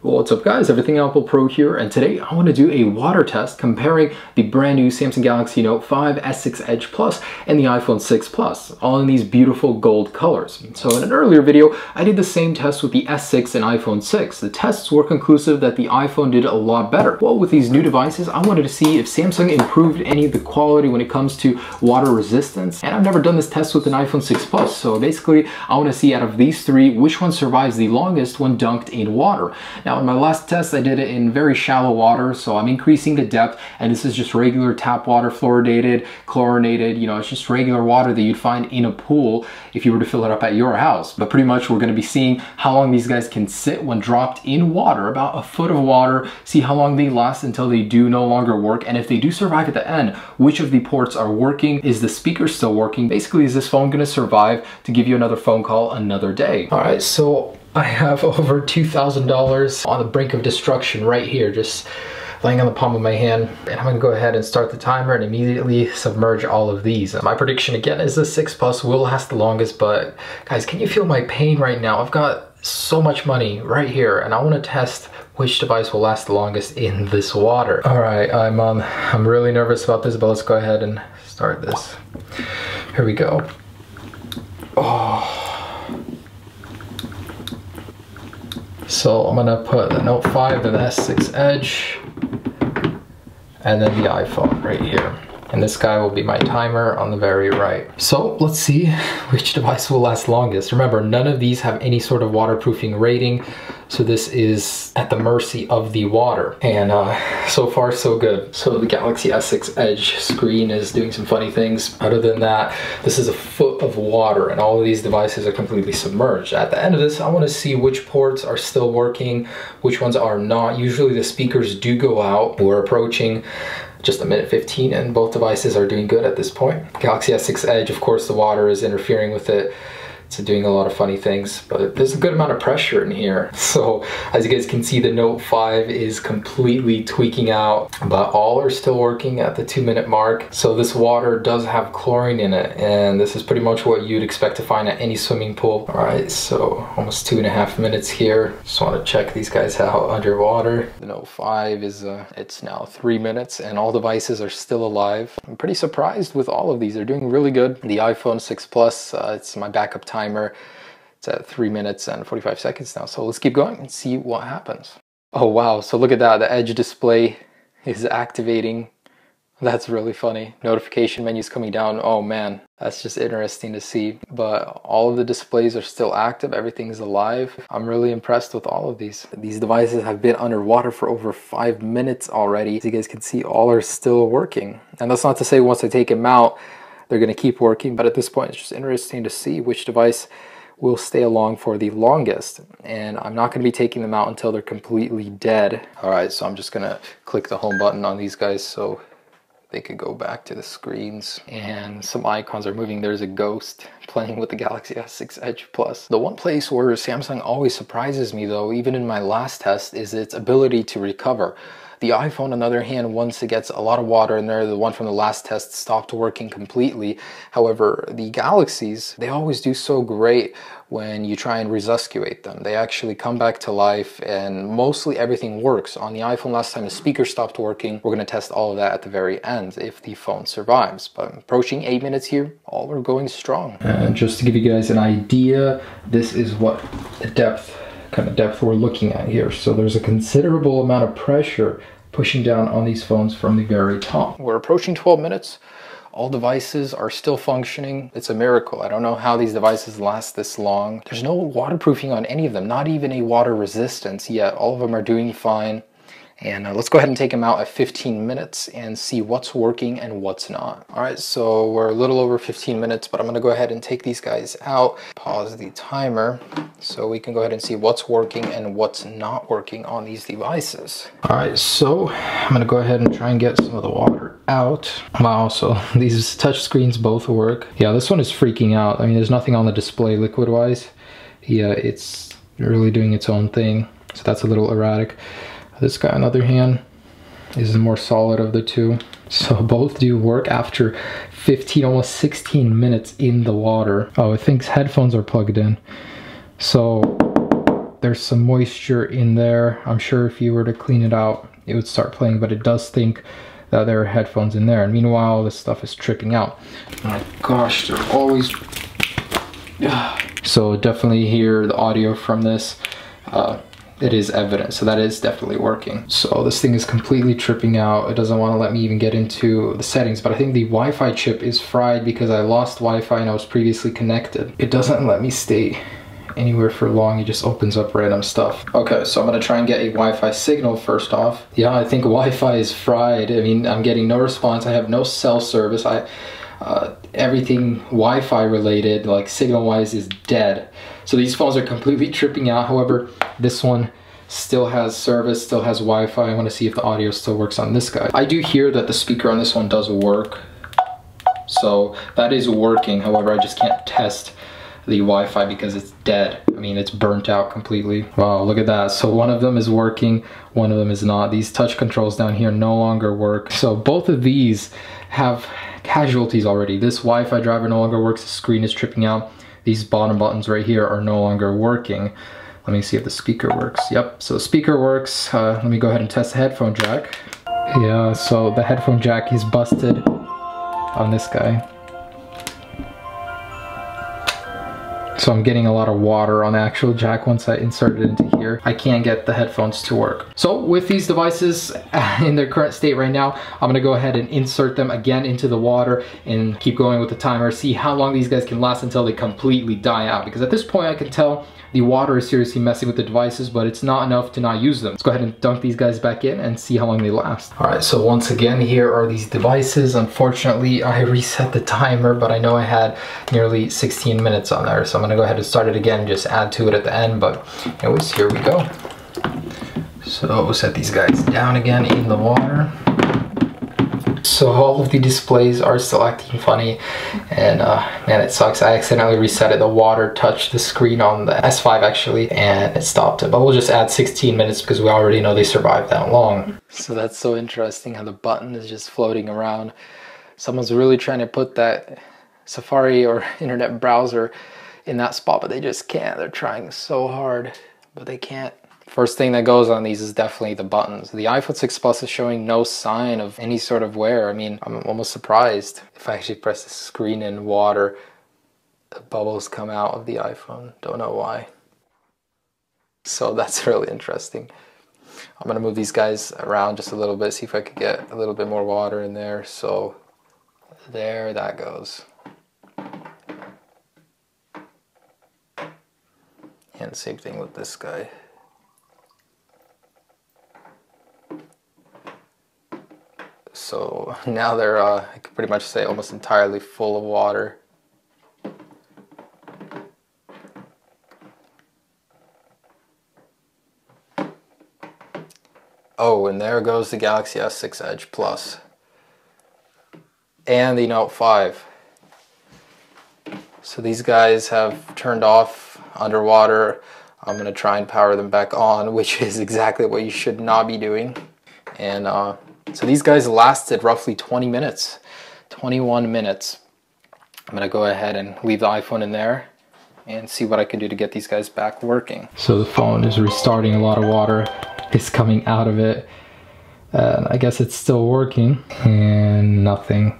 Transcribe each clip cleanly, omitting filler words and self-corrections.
What's up guys, Everything Apple Pro here, and today I want to do a water test comparing the brand new Samsung Galaxy Note 5, S6 Edge Plus, and the iPhone 6 Plus, all in these beautiful gold colors. So in an earlier video, I did the same test with the S6 and iPhone 6. The tests were conclusive that the iPhone did a lot better. Well, with these new devices, I wanted to see if Samsung improved any of the quality when it comes to water resistance, and I've never done this test with an iPhone 6 Plus, so basically I want to see out of these three, which one survives the longest when dunked in water. Now, in my last test, I did it in very shallow water, so I'm increasing the depth, and this is just regular tap water, fluoridated, chlorinated, you know, it's just regular water that you'd find in a pool if you were to fill it up at your house. But pretty much we're going to be seeing how long these guys can sit when dropped in water, about a foot of water, see how long they last until they do no longer work, and if they do survive at the end, which of the ports are working, is the speaker still working, basically is this phone going to survive to give you another phone call another day. All right, so I have over $2,000 on the brink of destruction right here, just laying on the palm of my hand. And I'm gonna go ahead and start the timer and immediately submerge all of these. My prediction again is the 6 Plus will last the longest, but guys, can you feel my pain right now? I've got so much money right here and I wanna test which device will last the longest in this water. All right, I'm really nervous about this, but let's go ahead and start this. Here we go. Oh. So I'm gonna put the Note 5, then the S6 Edge, and then the iPhone right here. And this guy will be my timer on the very right. So let's see which device will last longest. Remember, none of these have any sort of waterproofing rating, so this is at the mercy of the water. And so far so good. So the Galaxy S6 Edge screen is doing some funny things. Other than that, this is a foot of water and all of these devices are completely submerged. At the end of this, I want to see which ports are still working, which ones are not. Usually the speakers do go out. We're approaching just a minute 15 and both devices are doing good at this point. Galaxy S6 Edge, of course, the water is interfering with it. It's doing a lot of funny things, but there's a good amount of pressure in here. So as you guys can see, the Note 5 is completely tweaking out, but all are still working at the 2-minute mark. So this water does have chlorine in it, and this is pretty much what you'd expect to find at any swimming pool. All right, so almost 2.5 minutes here. Just want to check these guys out underwater. The Note 5 is, it's now 3 minutes and all devices are still alive. I'm pretty surprised with all of these. They're doing really good. The iPhone 6 Plus, it's my backup timer. It's at 3 minutes and 45 seconds now. So let's keep going and see what happens. Oh wow, so look at that. The Edge display is activating. That's really funny. Notification menu's coming down. Oh man, that's just interesting to see. But all of the displays are still active. Everything's alive. I'm really impressed with all of these. These devices have been underwater for over 5 minutes already. As you guys can see, all are still working. And that's not to say once I take them out, they're going to keep working, but at this point it's just interesting to see which device will stay along for the longest. And I'm not going to be taking them out until they're completely dead. All right, so I'm just going to click the home button on these guys so they could go back to the screens. And some icons are moving. There's a ghost playing with the Galaxy S6 Edge Plus. The one place where Samsung always surprises me though, even in my last test, is its ability to recover. The iPhone, on the other hand, once it gets a lot of water in there, the one from the last test stopped working completely. However, the Galaxies, they always do so great when you try and resuscitate them. They actually come back to life and mostly everything works. On the iPhone last time the speaker stopped working, we're going to test all of that at the very end if the phone survives. But approaching 8 minutes here, all are going strong. And just to give you guys an idea, this is what the kind of depth we're looking at here. So there's a considerable amount of pressure pushing down on these phones from the very top. We're approaching 12 minutes. All devices are still functioning. It's a miracle. I don't know how these devices last this long. There's no waterproofing on any of them, not even a water resistance yet. All of them are doing fine. And let's go ahead and take them out at 15 minutes and see what's working and what's not. All right, so we're a little over 15 minutes, but I'm gonna go ahead and take these guys out, pause the timer, so we can go ahead and see what's working and what's not working on these devices. All right, so I'm gonna go ahead and try and get some of the water out. Wow, so these touch screens both work. Yeah, this one is freaking out. I mean, there's nothing on the display liquid-wise. Yeah, it's really doing its own thing, so that's a little erratic. This guy, on the other hand, is the more solid of the two. So both do work after 15, almost 16 minutes in the water. Oh, it thinks headphones are plugged in. So there's some moisture in there. I'm sure if you were to clean it out, it would start playing, but it does think that there are headphones in there. And meanwhile, this stuff is tripping out. Oh my gosh, they're always... So definitely hear the audio from this. It is evident, so that is definitely working. So this thing is completely tripping out. It doesn't want to let me even get into the settings, but I think the Wi-Fi chip is fried because I lost Wi-Fi and I was previously connected. It doesn't let me stay anywhere for long. It just opens up random stuff. Okay, so I'm gonna try and get a Wi-Fi signal first off. Yeah, I think Wi-Fi is fried. I mean, I'm getting no response. I have no cell service. Everything Wi-Fi related, like signal wise, is dead. So these phones are completely tripping out. However, this one still has service, still has Wi-Fi. I want to see if the audio still works on this guy. I do hear that the speaker on this one does work, so that is working. However, I just can't test the Wi-Fi because it's dead. I mean, it's burnt out completely. Wow, look at that. So one of them is working, one of them is not. These touch controls down here no longer work. So both of these have casualties already. This Wi-Fi driver no longer works, the screen is tripping out. These bottom buttons right here are no longer working. Let me see if the speaker works. Yep, so the speaker works. Let me go ahead and test the headphone jack. Yeah, so the headphone jack is busted on this guy. So I'm getting a lot of water on the actual jack once I insert it into here. I can't get the headphones to work. So with these devices in their current state right now, I'm gonna go ahead and insert them again into the water and keep going with the timer, see how long these guys can last until they completely die out. Because at this point I can tell the water is seriously messing with the devices, but it's not enough to not use them. Let's go ahead and dunk these guys back in and see how long they last. All right, so once again, here are these devices. Unfortunately, I reset the timer, but I know I had nearly 16 minutes on there. So I'm gonna go ahead and start it again, just add to it at the end, but anyways, here we go. So we'll set these guys down again in the water. So all of the displays are still acting funny, and man, it sucks. I accidentally reset it. The water touched the screen on the S5 actually, and it stopped it. But we'll just add 16 minutes because we already know they survived that long. So that's so interesting how the button is just floating around. Someone's really trying to put that Safari or internet browser in that spot, but they just can't. They're trying so hard, but they can't. First thing that goes on these is definitely the buttons. The iPhone 6 Plus is showing no sign of any sort of wear. I mean, I'm almost surprised. If I actually press the screen in water, the bubbles come out of the iPhone. Don't know why. So that's really interesting. I'm gonna move these guys around just a little bit, see if I could get a little bit more water in there. So there that goes. And same thing with this guy. So now they're, I could pretty much say, almost entirely full of water. Oh, and there goes the Galaxy S6 Edge Plus. And the Note 5. So these guys have turned off underwater. I'm going to try and power them back on, which is exactly what you should not be doing. And so these guys lasted roughly 20 minutes, 21 minutes. I'm gonna go ahead and leave the iPhone in there and see what I can do to get these guys back working. So the phone is restarting, a lot of water is coming out of it. And I guess it's still working, and nothing.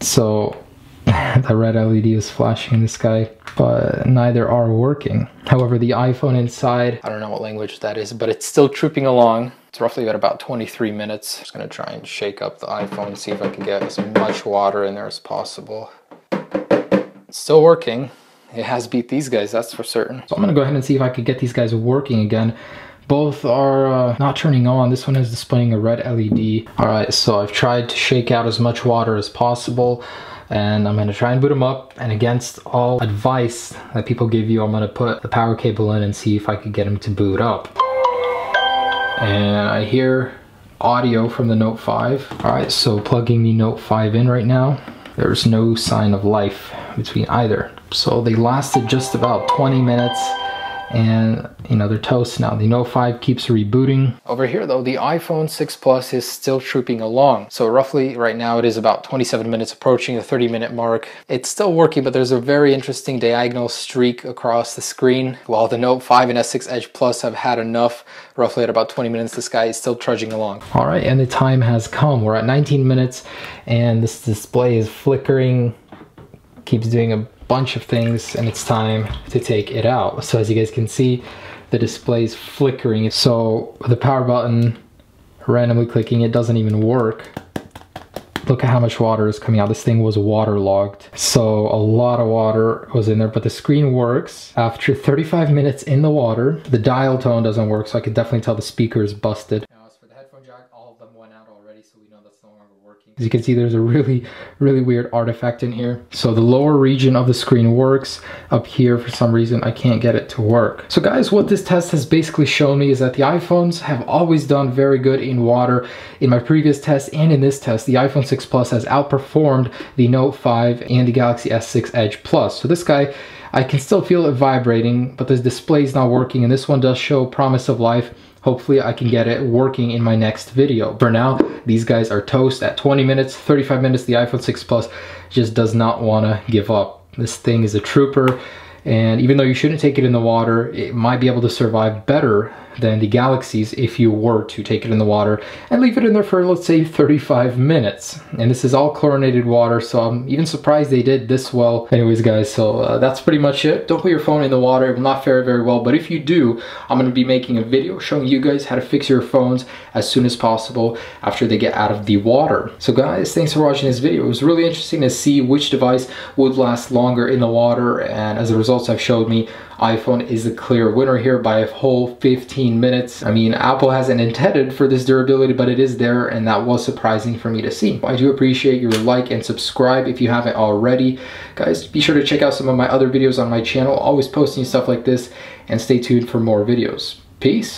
So the red LED is flashing in the sky, but neither are working. However, the iPhone inside, I don't know what language that is, but it's still trooping along. It's roughly at about 23 minutes. Just gonna try and shake up the iPhone, see if I can get as much water in there as possible. It's still working. It has beat these guys, that's for certain. So I'm gonna go ahead and see if I could get these guys working again. Both are not turning on. This one is displaying a red LED. All right, so I've tried to shake out as much water as possible, and I'm gonna try and boot them up. And against all advice that people give you, I'm gonna put the power cable in and see if I could get them to boot up. And I hear audio from the Note 5. All right, so plugging the Note 5 in right now. There's no sign of life between either. So they lasted just about 20 minutes and you know, they're toast now. The Note 5 keeps rebooting. Over here though, the iPhone 6 Plus is still trooping along. So roughly right now it is about 27 minutes, approaching the 30-minute mark. It's still working, but there's a very interesting diagonal streak across the screen. While the Note 5 and S6 Edge Plus have had enough, roughly at about 20 minutes, this guy is still trudging along. All right, and the time has come. We're at 19 minutes and this display is flickering, keeps doing a bunch of things, and it's time to take it out. So as you guys can see, the display is flickering. So the power button, randomly clicking, it doesn't even work. Look at how much water is coming out. This thing was waterlogged. So a lot of water was in there, but the screen works. After 35 minutes in the water, the dial tone doesn't work, so I could definitely tell the speaker is busted. Now as for the headphone jack, all of them went out already, so we know that's no longer working. As you can see, there's a really weird artifact in here. So the lower region of the screen works. Up here, for some reason, I can't get it to work. So guys, what this test has basically shown me is that the iPhones have always done very good in water. In my previous test and in this test, the iPhone 6 Plus has outperformed the Note 5 and the Galaxy S6 Edge Plus. So this guy, I can still feel it vibrating, but the display is not working, and this one does show promise of life. Hopefully I can get it working in my next video. For now, these guys are toast at 20 minutes, 35 minutes. The iPhone 6 Plus just does not want to give up. This thing is a trooper, and even though you shouldn't take it in the water, it might be able to survive better than the Galaxies if you were to take it in the water and leave it in there for, let's say, 35 minutes. And this is all chlorinated water, so I'm even surprised they did this well. Anyways guys, so that's pretty much it. Don't put your phone in the water, it will not fare very well, but if you do, I'm going to be making a video showing you guys how to fix your phones as soon as possible after they get out of the water. So guys, thanks for watching this video. It was really interesting to see which device would last longer in the water, and as the results have showed me, iPhone is the clear winner here by a whole 15 minutes. I mean, Apple hasn't intended for this durability, but it is there, and that was surprising for me to see. I do appreciate your like and subscribe if you haven't already. Guys, be sure to check out some of my other videos on my channel, always posting stuff like this, and stay tuned for more videos. Peace.